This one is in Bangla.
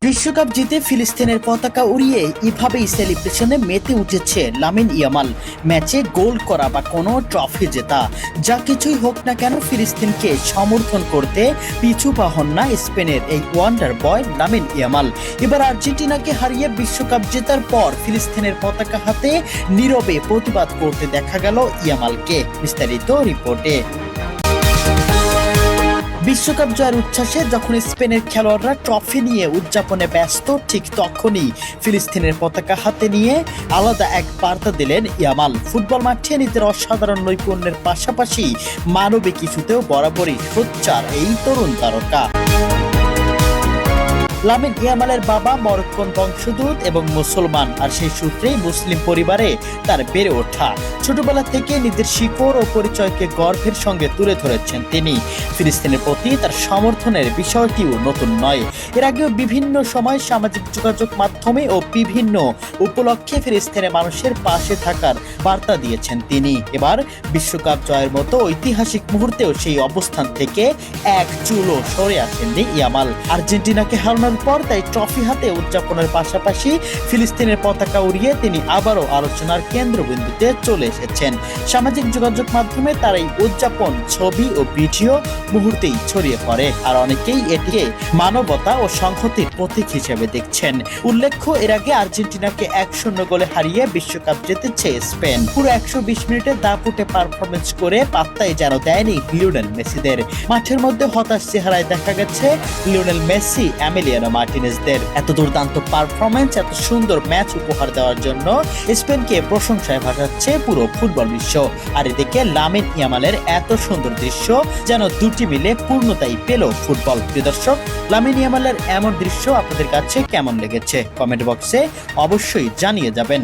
বিশ্বকাপ জিতে ফিলিস্তিনের পতাকা উড়িয়ে এভাবেই সেলিব্রেশনে মেতে উঠেছে লামিন ইয়ামাল। ম্যাচে গোল করা বা কোনো ট্রফি জেতা, যা কিছুই হোক না কেন ফিলিস্তিনকে সমর্থন করতে পিছু পা হন না স্পেনের এই ওয়ান্ডার বয় লামিন ইয়ামাল। এবার আর্জেন্টিনাকে হারিয়ে বিশ্বকাপ জেতার পর ফিলিস্তিনের পতাকা হাতে নীরবে প্রতিবাদ করতে দেখা গেল ইয়ামালকে। বিস্তারিত রিপোর্টে। বিশ্বকাপ জয়ের উচ্ছ্বাসে যখন স্পেনের খেলোয়াড়রা ট্রফি নিয়ে উদযাপনে ব্যস্ত, ঠিক তখনই ফিলিস্তিনের পতাকা হাতে নিয়ে আলাদা এক বার্তা দিলেন ইয়ামাল। ফুটবল মাঠে নিজের অসাধারণ নৈপুণ্যের পাশাপাশি মানবিক কিছুতেও বরাবরই সোচ্চার এই তরুণ তারকা। লামিন ইয়ামালের বাবা মরক্কোন বংশোদ্ভূত এবং মুসলমান, আর সেই সূত্রেই মুসলিম পরিবারে তার বেড়ে ওঠা। ছোটবেলা থেকে নিজের শিকড় ও পরিচয়কে গর্বের সঙ্গে তুলে ধরেছেন তিনি। ফিলিস্তিনের প্রতি তার সমর্থনের বিষয়টিও নতুন নয়। এর আগেও বিভিন্ন সময় সামাজিক যোগাযোগ মাধ্যমে ও বিভিন্ন উপলক্ষে ফিলিস্তিনের মানুষের পাশে থাকার বার্তা দিয়েছেন তিনি। এবার বিশ্বকাপ জয়ের মতো ঐতিহাসিক মুহূর্তেও সেই অবস্থান থেকে এক চুলও সরে আসেননি ইয়ামাল। আর্জেন্টিনাকে হারানোর পর তাই ট্রফি হাতে উদযাপনের পাশাপাশি ফিলিস্তিনের পতাকা উড়িয়ে তিনি আবারও আলোচনার কেন্দ্রবিন্দুতে চলে এসেছেন। সামাজিক যোগাযোগ মাধ্যমে তার এই উদযাপন ছবি ও ভিডিও মুহূর্তেই ছড়িয়ে পড়ে, আর অনেকেই এটিকে মানবতা ও সংহতির প্রতীক হিসেবে দেখছেন। উল্লেখ্য, এর আগে আর্জেন্টিনাকে 1-0 গোলে হারিয়ে বিশ্বকাপ জিতেছে স্পেন। পুরো 120 মিনিটে দাপুটে পারফরমেন্স করে পাত্তাই যেন দেয়নি লিওনেল মেসিদের। মাঠের মধ্যে হতাশ চেহারায় দেখা গেছে লিওনেল মেসি, এমিলিয়ানো মার্টিনেজদের। এত দুর্দান্ত পারফরমেন্স, এত সুন্দর ম্যাচ উপহার দেওয়ার জন্য স্পেনকে প্রশংসায় ভাসাচ্ছে পুরো ফুটবল বিশ্ব। আর এদিকে লামিন ইয়ামালের এত সুন্দর দৃশ্য যেন দুটি মিলে পূর্ণতাই পেল ফুটবল। প্রিয় দর্শক, লামিন ইয়ামালের এমন দৃশ্য আপনাদের কাছে কেমন লেগেছে কমেন্ট বক্সে অবশ্যই জানিয়ে যাবেন।